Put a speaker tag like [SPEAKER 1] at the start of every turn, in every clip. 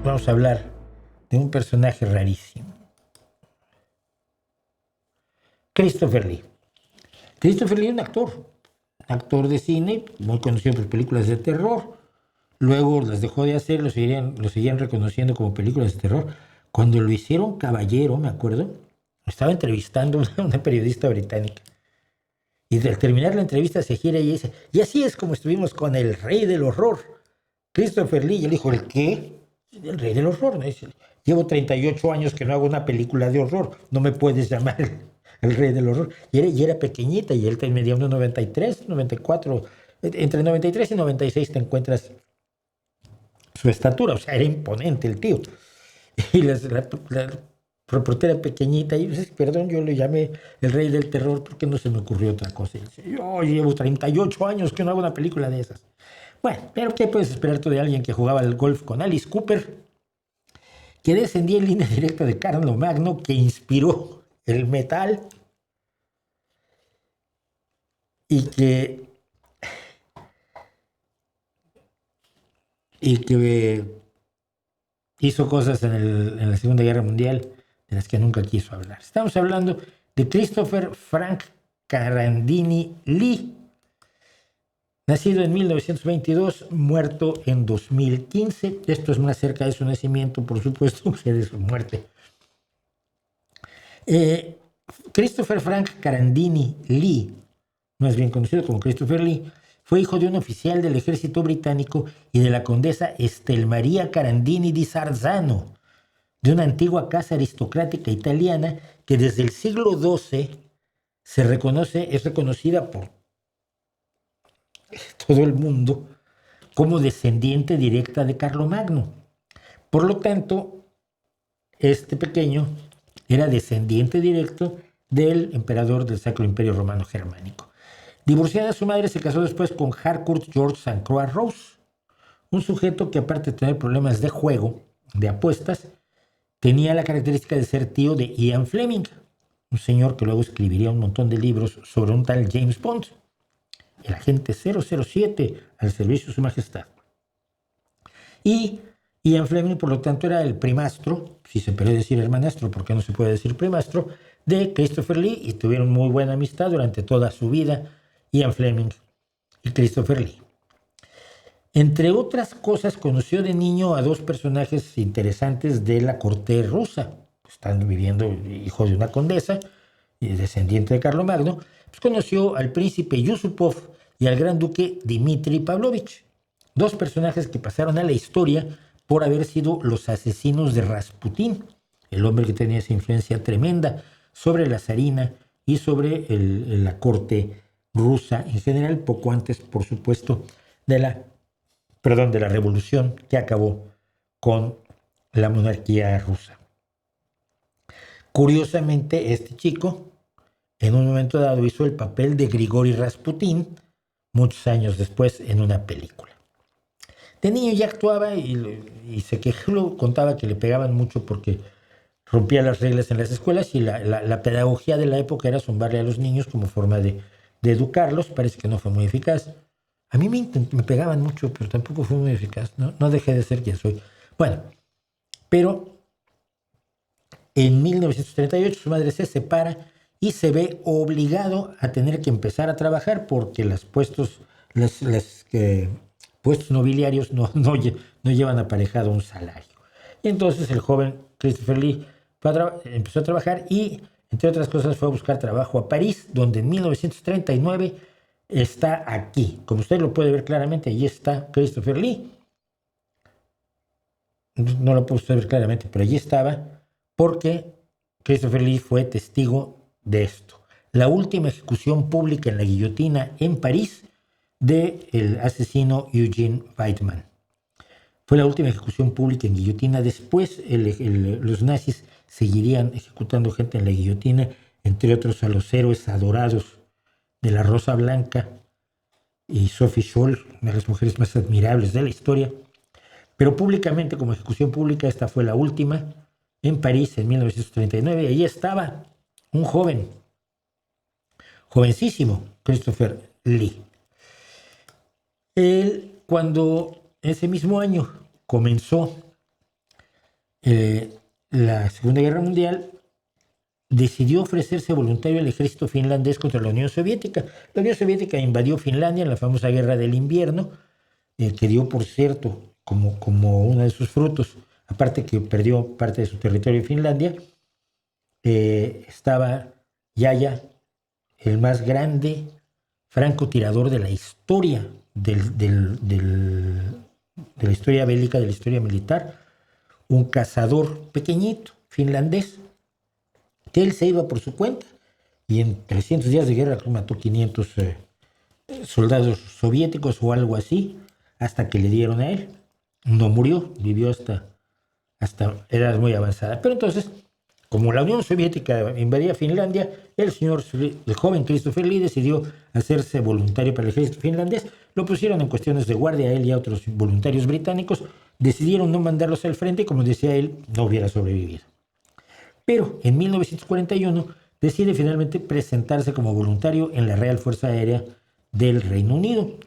[SPEAKER 1] vamos a hablar de un personaje rarísimo. Christopher Lee. Christopher Lee es un actor de cine, muy conocido por películas de terror. Luego las dejó de hacer, lo seguían reconociendo como películas de terror. Cuando lo hicieron caballero, me acuerdo, estaba entrevistando a una periodista británica. Y al terminar la entrevista se gira y dice, y así es como estuvimos con el rey del horror, Christopher Lee. Y él dijo, ¿el qué? El rey del horror. ¿No? Dice, llevo 38 años que no hago una película de horror, no me puedes llamar el rey del horror. Y era pequeñita y él medía unos 93, 94, entre 93 y 96 te encuentras su estatura, o sea, era imponente el tío. Y la reportera pequeñita, y dice, perdón, yo le llamé el rey del terror porque no se me ocurrió otra cosa. Y dice, yo llevo 38 años que no hago una película de esas. Bueno, pero ¿qué puedes esperar tú de alguien que jugaba al golf con Alice Cooper, que descendía en línea directa de Carlomagno, que inspiró el metal y que hizo cosas en la Segunda Guerra Mundial de las que nunca quiso hablar? Estamos hablando de Christopher Frank Carandini Lee, nacido en 1922, muerto en 2015. Esto es más cerca de su nacimiento, por supuesto, que de su muerte. Christopher Frank Carandini Lee, más bien conocido como Christopher Lee, fue hijo de un oficial del ejército británico y de la condesa Estelmaria Carandini di Sarzano, de una antigua casa aristocrática italiana que desde el siglo XII es reconocida por todo el mundo como descendiente directa de Carlomagno. Por lo tanto, este pequeño era descendiente directo del emperador del Sacro Imperio Romano Germánico. Divorciada, su madre se casó después con Harcourt George St. Croix Rose, un sujeto que, aparte de tener problemas de juego, de apuestas, tenía la característica de ser tío de Ian Fleming, un señor que luego escribiría un montón de libros sobre un tal James Bond, el agente 007 al servicio de su majestad. Y Ian Fleming, por lo tanto, era el primastro, si se puede decir hermanastro, porque no se puede decir primastro, de Christopher Lee, y tuvieron muy buena amistad durante toda su vida, Ian Fleming y Christopher Lee. Entre otras cosas, conoció de niño a dos personajes interesantes de la corte rusa. Estando viviendo, hijo de una condesa y descendiente de Carlomagno, pues conoció al príncipe Yusupov y al gran duque Dmitri Pavlovich, dos personajes que pasaron a la historia por haber sido los asesinos de Rasputín, el hombre que tenía esa influencia tremenda sobre la zarina y sobre la corte rusa en general, poco antes, por supuesto, de la revolución que acabó con la monarquía rusa. Curiosamente, este chico, en un momento dado, hizo el papel de Grigori Rasputín, muchos años después, en una película. De niño ya actuaba y se quejó, contaba que le pegaban mucho porque rompía las reglas en las escuelas y la pedagogía de la época era zumbarle a los niños como forma de educarlos. Parece que no fue muy eficaz. A mí me pegaban mucho, pero tampoco fue muy eficaz. No dejé de ser quien soy. Bueno, pero en 1938 su madre se separa y se ve obligado a tener que empezar a trabajar porque los puestos nobiliarios no llevan aparejado un salario. Y entonces el joven Christopher Lee empezó a trabajar y, entre otras cosas, fue a buscar trabajo a París, donde en 1939 está aquí. Como usted lo puede ver claramente, allí está Christopher Lee. No lo puede usted ver claramente, pero allí estaba porque Christopher Lee fue testigo de esto. La última ejecución pública en la guillotina en París del asesino Eugene Weidmann. Fue la última ejecución pública en guillotina. Después los nazis seguirían ejecutando gente en la guillotina, entre otros a los héroes adorados de la Rosa Blanca y Sophie Scholl, una de las mujeres más admirables de la historia. Pero públicamente, como ejecución pública, esta fue la última en París en 1939. Allí estaba un jovencísimo, Christopher Lee. Él, cuando ese mismo año comenzó la Segunda Guerra Mundial, decidió ofrecerse voluntario al ejército finlandés contra la Unión Soviética. La Unión Soviética invadió Finlandia en la famosa Guerra del Invierno, que dio, por cierto, como uno de sus frutos, aparte que perdió parte de su territorio en Finlandia, estaba Yaya, el más grande francotirador de la historia, de la historia bélica, de la historia militar, un cazador pequeñito, finlandés, que él se iba por su cuenta y en 300 días de guerra mató 500 soldados soviéticos o algo así, hasta que le dieron a él. No murió, vivió hasta edad muy avanzada. Pero entonces, como la Unión Soviética invadía Finlandia, el joven Christopher Lee decidió hacerse voluntario para el ejército finlandés. Lo pusieron en cuestiones de guardia a él y a otros voluntarios británicos. Decidieron no mandarlos al frente y, como decía él, no hubiera sobrevivido. Pero en 1941 decide finalmente presentarse como voluntario en la Real Fuerza Aérea del Reino Unido.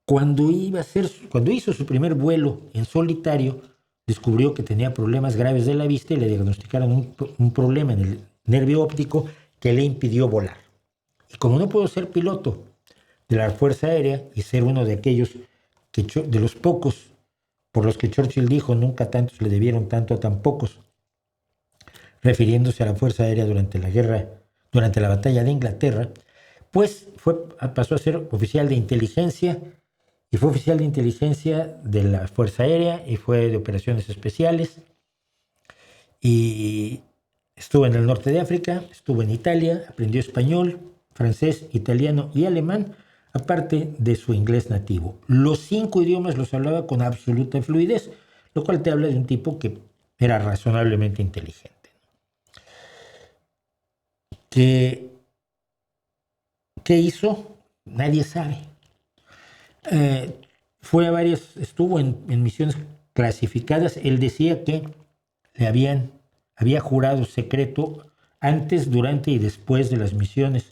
[SPEAKER 1] Cuando hizo su primer vuelo en solitario, descubrió que tenía problemas graves de la vista y le diagnosticaron un problema en el nervio óptico que le impidió volar. Y como no pudo ser piloto de la Fuerza Aérea y ser uno de aquellos de los pocos por los que Churchill dijo nunca tantos le debieron tanto a tan pocos, refiriéndose a la Fuerza Aérea durante la batalla de Inglaterra, pues pasó a ser oficial de inteligencia, y fue oficial de inteligencia de la Fuerza Aérea y fue de operaciones especiales, y estuvo en el norte de África, estuvo en Italia, aprendió español, francés, italiano y alemán, aparte de su inglés nativo. Los 5 idiomas los hablaba con absoluta fluidez, lo cual te habla de un tipo que era razonablemente inteligente. ¿Qué hizo? Nadie sabe. Estuvo en misiones clasificadas. Él decía que había jurado secreto antes, durante y después de las misiones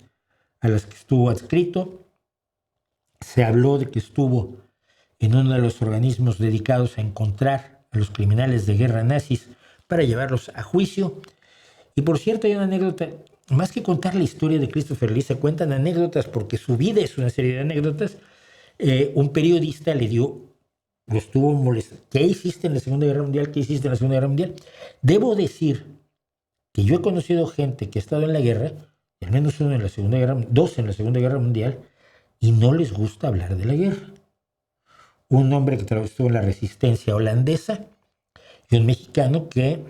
[SPEAKER 1] a las que estuvo adscrito. Se habló de que estuvo en uno de los organismos dedicados a encontrar a los criminales de guerra nazis para llevarlos a juicio. Y por cierto, hay una anécdota. Más que contar la historia de Christopher Lee, se cuentan anécdotas porque su vida es una serie de anécdotas. Un periodista lo estuvo molestando. ¿Qué hiciste en la Segunda Guerra Mundial? ¿Qué hiciste en la Segunda Guerra Mundial? Debo decir que yo he conocido gente que ha estado en la guerra, al menos dos en la Segunda Guerra Mundial, y no les gusta hablar de la guerra. Un hombre que estuvo en la resistencia holandesa y un mexicano que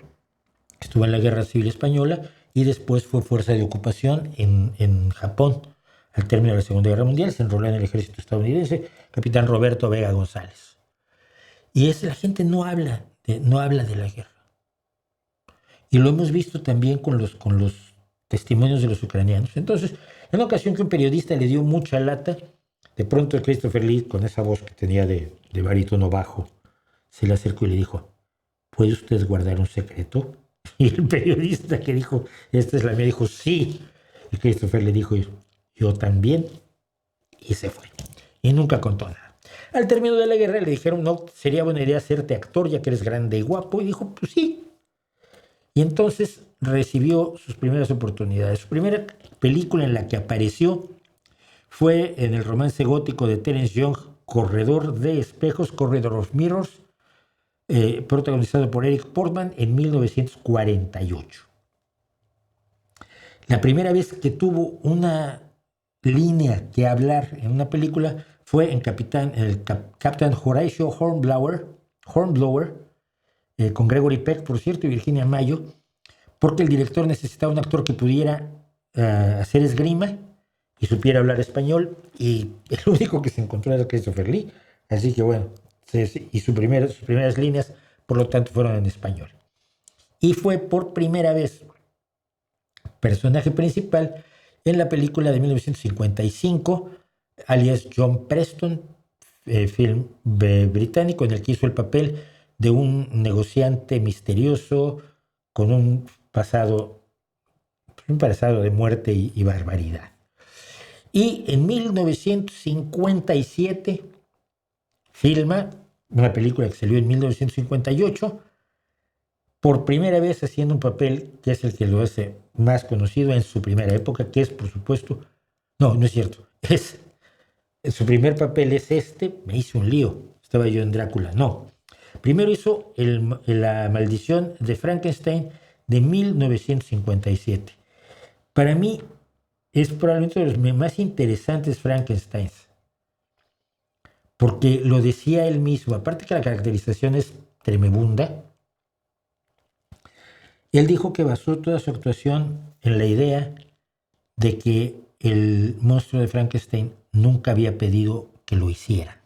[SPEAKER 1] estuvo en la Guerra Civil Española y después fue fuerza de ocupación en Japón. Al término de la Segunda Guerra Mundial se enroló en el ejército estadounidense, capitán Roberto Vega González. Y la gente no habla de la guerra. Y lo hemos visto también con los testimonios de los ucranianos. Entonces, en una ocasión que un periodista le dio mucha lata, de pronto Christopher Lee, con esa voz que tenía de barítono bajo, se le acercó y le dijo: ¿puede usted guardar un secreto? Y el periodista, que dijo: esta es la mía, dijo: sí. Y Christopher le dijo: yo también. Y se fue. Y nunca contó nada. Al término de la guerra le dijeron: no, sería buena idea hacerte actor ya que eres grande y guapo. Y dijo: pues sí. Y entonces recibió sus primeras oportunidades. Su primera película en la que apareció fue en el romance gótico de Terence Young, Corredor de Espejos, Corridor of Mirrors, protagonizado por Eric Portman en 1948. La primera vez que tuvo una línea que hablar en una película fue en Captain Horatio Hornblower, con Gregory Peck, por cierto, y Virginia Mayo, porque el director necesitaba un actor que pudiera hacer esgrima y supiera hablar español, y el único que se encontró era Christopher Lee. Así que bueno, y sus primeras líneas, por lo tanto, fueron en español. Y fue por primera vez personaje principal en la película de 1955, alias John Preston, film británico en el que hizo el papel de un negociante misterioso con un pasado de muerte y barbaridad. Y en 1957 filma una película que salió en 1958, por primera vez haciendo un papel que es el que lo hace más conocido en su primera época, que es, por supuesto, no es cierto, su primer papel es me hice un lío, estaba yo en Drácula, no. Primero hizo La maldición de Frankenstein de 1957. Para mí es probablemente de los más interesantes Frankensteins, porque lo decía él mismo, aparte que la caracterización es tremenda, él dijo que basó toda su actuación en la idea de que el monstruo de Frankenstein nunca había pedido que lo hiciera.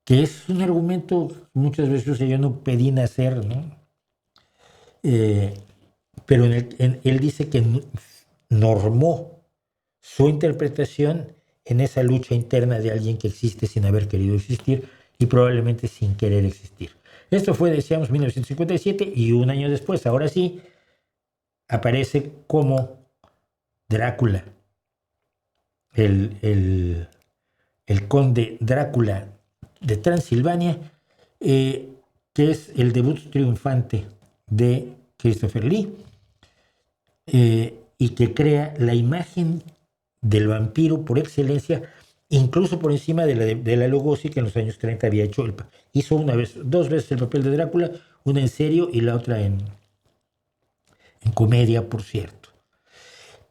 [SPEAKER 1] Que es un argumento, muchas veces yo no pedí nacer, ¿no? Pero él dice que normó su interpretación en esa lucha interna de alguien que existe sin haber querido existir y probablemente sin querer existir. Esto fue, decíamos, 1957 y un año después, ahora sí, aparece como Drácula, el conde Drácula de Transilvania, que es el debut triunfante de Christopher Lee, y que crea la imagen del vampiro por excelencia, incluso por encima de la Lugosi, que en los años 30 había hecho. Hizo dos veces el papel de Drácula, una en serio y la otra en comedia, por cierto.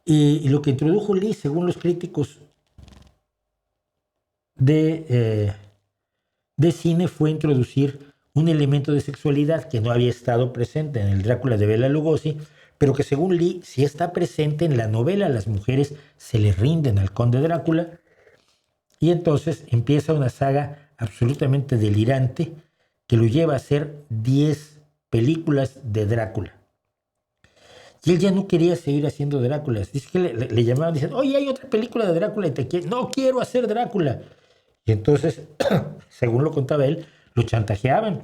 [SPEAKER 1] Y lo que introdujo Lee, según los críticos de cine, fue introducir un elemento de sexualidad que no había estado presente en el Drácula de Bela Lugosi, pero que según Lee sí está presente en la novela. Las mujeres se le rinden al conde Drácula y entonces empieza una saga absolutamente delirante que lo lleva a hacer 10 películas de Drácula. Y él ya no quería seguir haciendo Dráculas. Dice que le llamaban, dicen, oye, hay otra película de Drácula y te quiero. No quiero hacer Drácula. Y entonces, según lo contaba él, lo chantajeaban.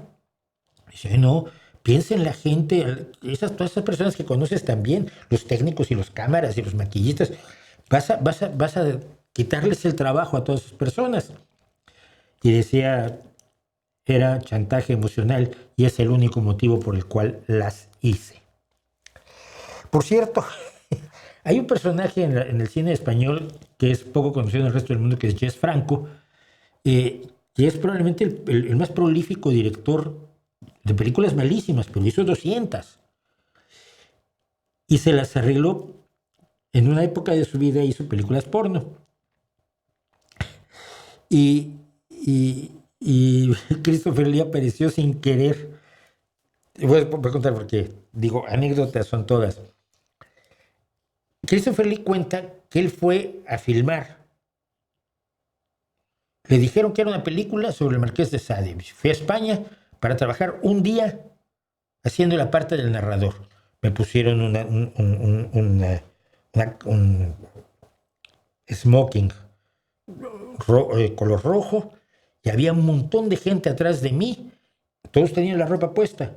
[SPEAKER 1] Dice, no, piensa en la gente, todas esas personas que conoces también, los técnicos y los cámaras y los maquillistas, vas a quitarles el trabajo a todas esas personas. Y decía, era chantaje emocional y es el único motivo por el cual las hice. Por cierto, hay un personaje en el cine español que es poco conocido en el resto del mundo, que es Jess Franco, que es probablemente el más prolífico director de películas malísimas, pero hizo 200. Y se las arregló. En una época de su vida hizo películas porno. Y Christopher Lee apareció sin querer. Voy a contar porque, digo, anécdotas son todas. Christopher Lee cuenta que él fue a filmar. Le dijeron que era una película sobre el Marqués de Sade. Fui a España para trabajar un día haciendo la parte del narrador. Me pusieron un smoking color rojo y había un montón de gente atrás de mí. Todos tenían la ropa puesta.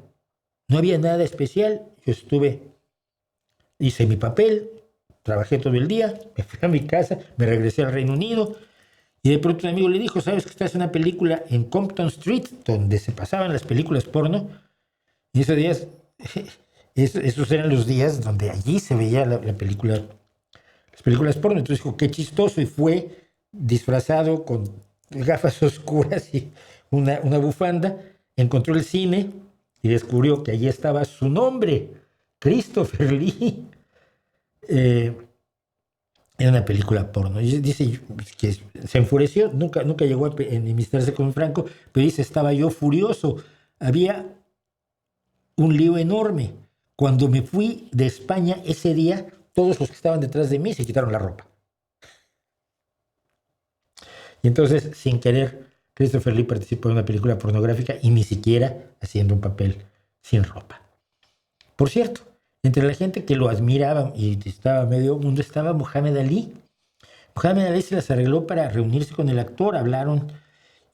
[SPEAKER 1] No había nada especial. Yo hice mi papel, trabajé todo el día, me fui a mi casa, me regresé al Reino Unido y de pronto un amigo le dijo, ¿sabes que estás en una película en Compton Street donde se pasaban las películas porno? Y esos días, esos eran los días donde allí se veía las películas porno. Entonces dijo, qué chistoso, y fue disfrazado con gafas oscuras y una bufanda, encontró el cine y descubrió que allí estaba su nombre, Christopher Lee. Era una película porno. Y dice que se enfureció, nunca llegó a enemistarse con Franco, pero dice, estaba yo furioso. Había un lío enorme. Cuando me fui de España ese día, todos los que estaban detrás de mí se quitaron la ropa. Y entonces, sin querer, Christopher Lee participó en una película pornográfica y ni siquiera haciendo un papel sin ropa. Por cierto, entre la gente que lo admiraba y estaba medio mundo estaba Muhammad Ali. Muhammad Ali se las arregló para reunirse con el actor, hablaron,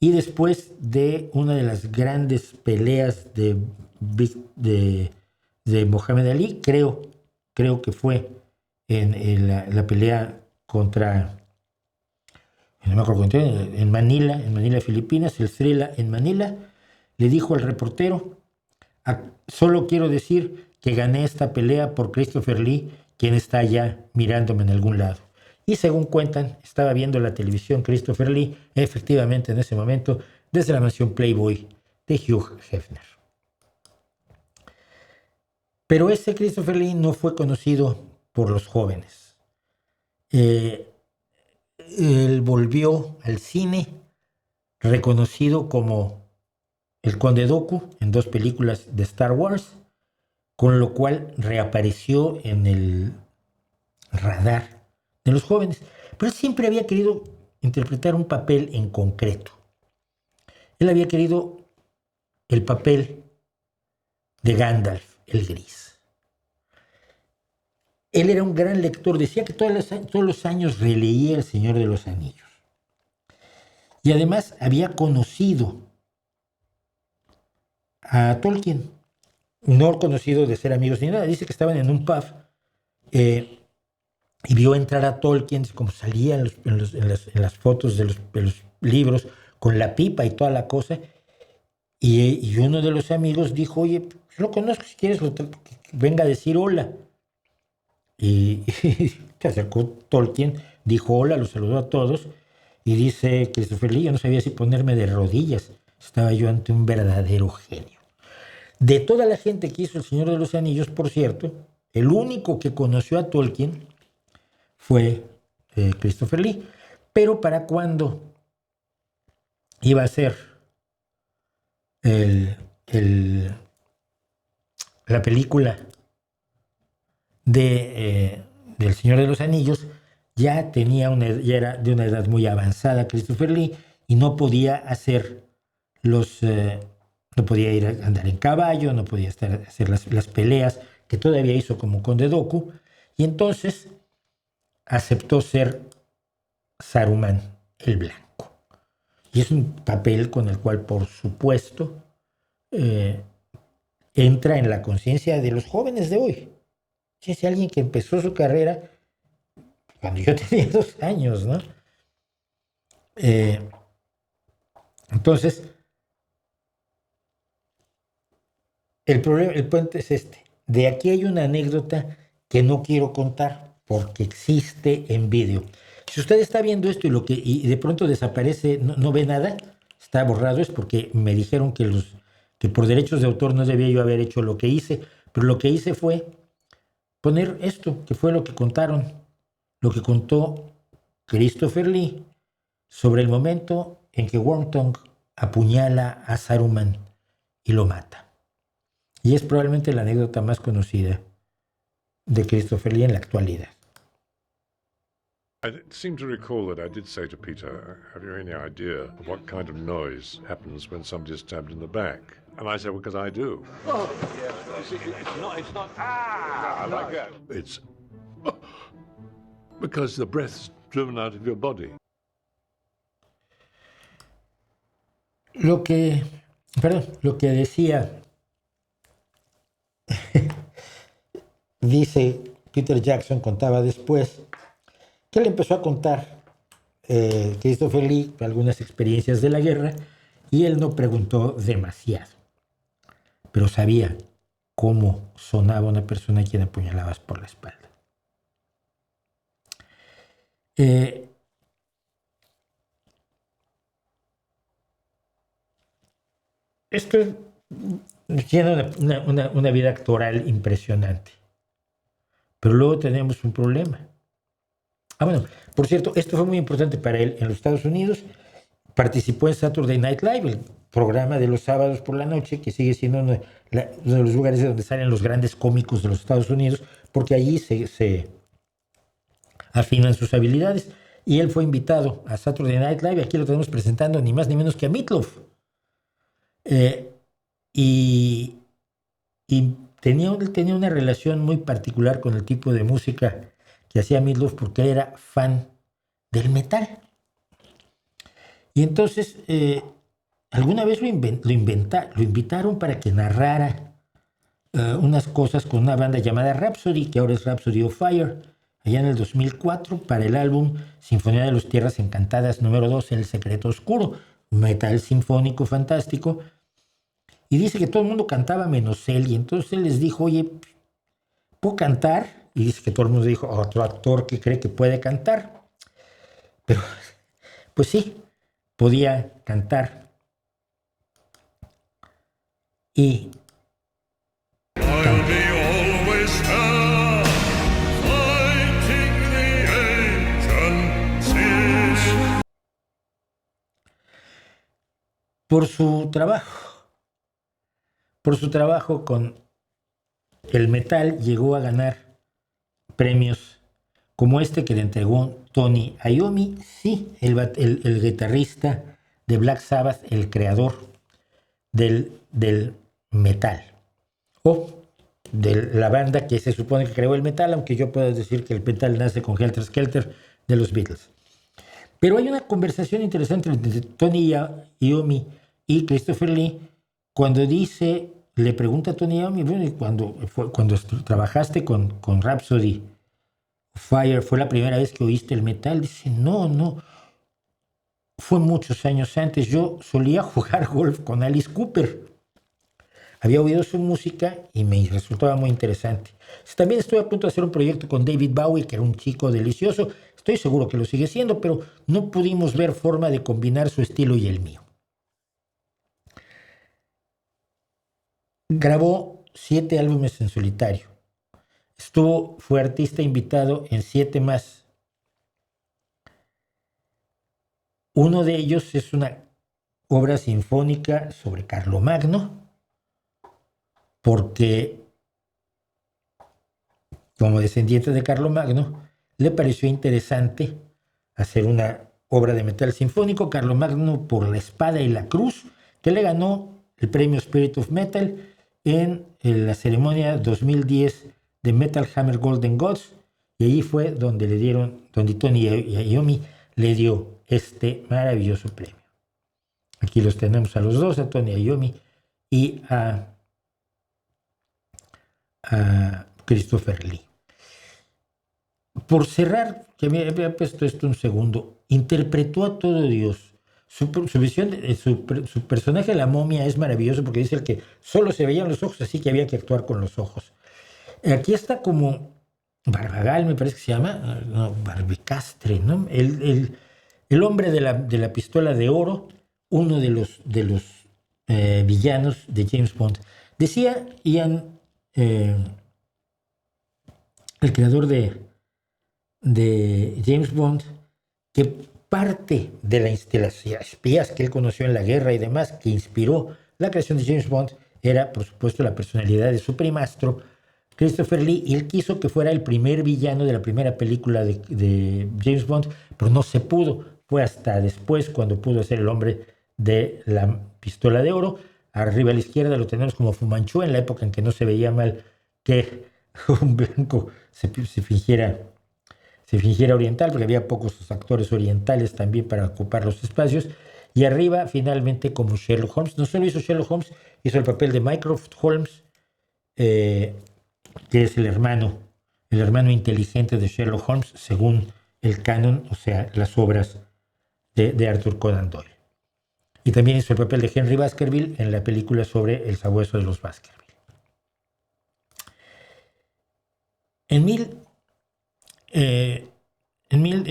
[SPEAKER 1] y después de una de las grandes peleas de Muhammad Ali, creo que fue en la pelea contra, no me acuerdo, en Manila, Filipinas, el Thrilla en Manila, le dijo al reportero, Solo quiero decir que gané esta pelea por Christopher Lee, quien está allá mirándome en algún lado. Y según cuentan, estaba viendo la televisión Christopher Lee, efectivamente en ese momento, desde la mansión Playboy de Hugh Hefner. Pero ese Christopher Lee no fue conocido por los jóvenes. Él volvió al cine reconocido como el Conde Dooku en 2 películas de Star Wars, con lo cual reapareció en el radar de los jóvenes. Pero él siempre había querido interpretar un papel en concreto. Él había querido el papel de Gandalf, el Gris. Él era un gran lector, decía que todos los años releía El Señor de los Anillos. Y además había conocido a Tolkien, no conocido de ser amigos ni nada. Dice que estaban en un pub y vio entrar a Tolkien, como salía en las fotos de los libros, con la pipa y toda la cosa. Y uno de los amigos dijo: oye, yo lo conozco, si quieres venga a decir hola. Y se acercó Tolkien, dijo hola, los saludó a todos, y dice Christopher Lee: yo no sabía si ponerme de rodillas, estaba yo ante un verdadero genio. De toda la gente que hizo El Señor de los Anillos, por cierto, el único que conoció a Tolkien fue Christopher Lee. Pero para cuando iba a ser la película del Señor de los Anillos, ya era de una edad muy avanzada Christopher Lee, y no podía hacer no podía ir a andar en caballo, no podía hacer las peleas que todavía hizo como Conde Dooku, y entonces aceptó ser Saruman el Blanco. Y es un papel con el cual, por supuesto, entra en la conciencia de los jóvenes de hoy. Es alguien que empezó su carrera cuando yo tenía 2 años, ¿no? Entonces, el puente es este. De aquí hay una anécdota que no quiero contar porque existe en vídeo. Si usted está viendo esto y de pronto desaparece, no ve nada, está borrado, es porque me dijeron que por derechos de autor no debía yo haber hecho lo que hice, pero lo que hice fue poner esto, que fue lo que contó Christopher Lee sobre el momento en que Wormtongue apuñala a Saruman y lo mata. Y es probablemente la anécdota más conocida de Christopher Lee en la actualidad.
[SPEAKER 2] I seem to recall that I did say to Peter, have you any idea of what kind of noise happens when somebody is stabbed in the back? And I said, well, because I do. Oh, yeah. You see, it's not, I like that. It's because the breath's driven out of your body.
[SPEAKER 1] Lo que decía, dice Peter Jackson, contaba después, que él empezó a contar Christopher Lee algunas experiencias de la guerra, y él no preguntó demasiado, pero sabía cómo sonaba una persona a quien apuñalabas por la espalda. Esto tiene una vida actoral impresionante, pero luego tenemos un problema. Bueno, por cierto, esto fue muy importante para él en los Estados Unidos. Participó en Saturday Night Live, el programa de los sábados por la noche, que sigue siendo uno de los lugares de donde salen los grandes cómicos de los Estados Unidos, porque allí se afinan sus habilidades. Y él fue invitado a Saturday Night Live. Aquí lo tenemos presentando ni más ni menos que a Meatloaf. Y tenía una relación muy particular con el tipo de música que hacía Meatloaf, porque él era fan del metal. Y entonces alguna vez lo invitaron para que narrara unas cosas con una banda llamada Rhapsody, que ahora es Rhapsody of Fire, allá en el 2004, para el álbum Sinfonía de las Tierras Encantadas número 2, El Secreto Oscuro, metal sinfónico fantástico. y dice que todo el mundo cantaba menos él, y entonces él les dijo, oye, ¿puedo cantar? Y dice que todo el mundo dijo, otro actor que cree que puede cantar. Pero, pues sí, podía cantar. Y por su trabajo con el metal, llegó a ganar premios como este que le entregó Tony Iommi, sí, el guitarrista de Black Sabbath, el creador del metal, o de la banda que se supone que creó el metal, aunque yo puedo decir que el metal nace con Helter Skelter de los Beatles. Pero hay una conversación interesante entre Tony Iommi y Christopher Lee cuando le pregunta a Tony Iommi, bueno, cuando trabajaste con Rhapsody Fire, ¿fue la primera vez que oíste el metal? Dice, no, fue muchos años antes. Yo solía jugar golf con Alice Cooper. Había oído su música y me resultaba muy interesante. También estuve a punto de hacer un proyecto con David Bowie, que era un chico delicioso. Estoy seguro que lo sigue siendo, pero no pudimos ver forma de combinar su estilo y el mío. Grabó 7 álbumes en solitario. Fue artista invitado en 7 más. Uno de ellos es una obra sinfónica sobre Carlomagno, porque como descendiente de Carlomagno, le pareció interesante hacer una obra de metal sinfónico. Carlomagno por la espada y la cruz, que le ganó el premio Spirit of Metal en la ceremonia 2010 de Metal Hammer Golden Gods, y allí fue donde Tony Iommi le dio este maravilloso premio. Aquí los tenemos a los dos, a Tony Iommi y a Christopher Lee. Por cerrar, que me había puesto esto un segundo, interpretó a todo Dios. Su personaje, la momia, es maravilloso porque dice que solo se veían los ojos, así que había que actuar con los ojos. Aquí está como Barbagal, me parece que se llama, no, Barbicastre, ¿no? El hombre de la pistola de oro, uno de los villanos de James Bond. Decía Ian, el creador de James Bond, que parte de las espías que él conoció en la guerra y demás, que inspiró la creación de James Bond, era por supuesto la personalidad de su primastro, Christopher Lee, y él quiso que fuera el primer villano de la primera película de James Bond, pero no se pudo. Fue hasta después cuando pudo ser el hombre de la pistola de oro. Arriba a la izquierda lo tenemos como Fu Manchu, en la época en que no se veía mal que un blanco se fingiera oriental, porque había pocos actores orientales también para ocupar los espacios. Y arriba, finalmente, como Sherlock Holmes. No solo hizo Sherlock Holmes, hizo el papel de Mycroft Holmes, que es el hermano inteligente de Sherlock Holmes, según el canon, o sea, las obras de Arthur Conan Doyle. Y también hizo el papel de Henry Baskerville en la película sobre el sabueso de los Baskerville. En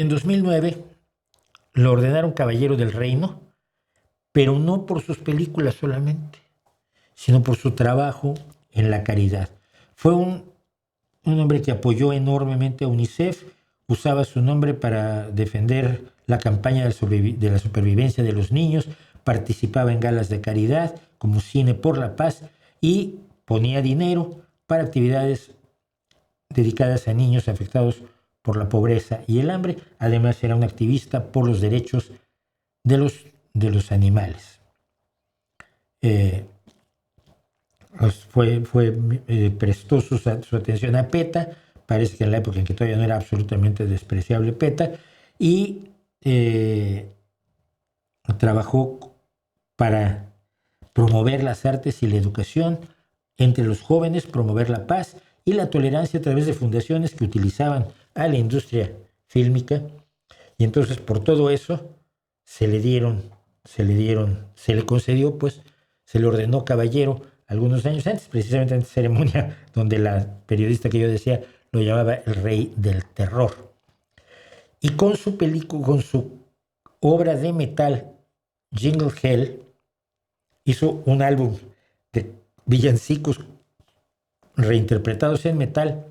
[SPEAKER 1] 2009 lo ordenaron caballero del reino, pero no por sus películas solamente, sino por su trabajo en la caridad. Fue un hombre que apoyó enormemente a UNICEF, usaba su nombre para defender la campaña de la supervivencia de los niños, participaba en galas de caridad como Cine por la Paz y ponía dinero para actividades dedicadas a niños afectados por la pobreza y el hambre. Además era un activista por los derechos de los animales. Prestó su atención a PETA, parece que en la época en que todavía no era absolutamente despreciable PETA, y trabajó para promover las artes y la educación entre los jóvenes, promover la paz y la tolerancia a través de fundaciones que utilizaban a la industria fílmica. Y entonces por todo eso se le concedió pues se le ordenó caballero algunos años antes, precisamente en ceremonia donde la periodista que yo decía lo llamaba el rey del terror. Y con su obra de metal, Jingle Hell, hizo un álbum de villancicos reinterpretados en metal.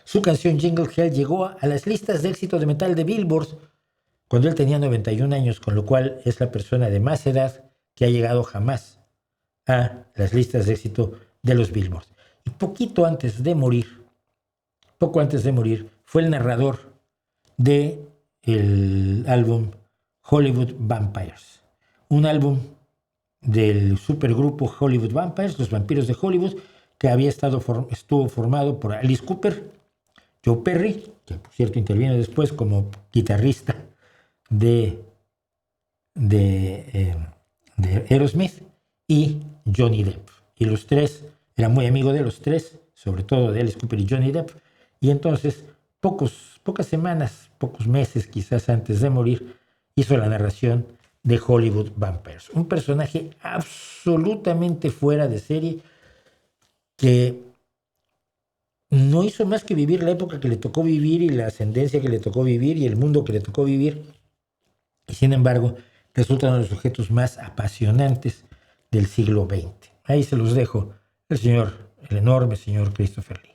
[SPEAKER 1] Su canción Jingle Hell llegó a las listas de éxito de metal de Billboard cuando él tenía 91 años, con lo cual es la persona de más edad que ha llegado jamás a las listas de éxito de los Billboard. Y poco antes de morir, fue el narrador del álbum Hollywood Vampires, un álbum del supergrupo Hollywood Vampires, los vampiros de Hollywood, que estuvo formado por Alice Cooper, Joe Perry, que por cierto interviene después como guitarrista de Aerosmith, y Johnny Depp. Y los tres, era muy amigo de los tres, sobre todo de Alice Cooper y Johnny Depp, y entonces pocas semanas, pocos meses quizás antes de morir, hizo la narración de Hollywood Vampires. Un personaje absolutamente fuera de serie que no hizo más que vivir la época que le tocó vivir y la ascendencia que le tocó vivir y el mundo que le tocó vivir. Y sin embargo, resulta uno de los sujetos más apasionantes del siglo XX. Ahí se los dejo, el enorme señor Christopher Lee.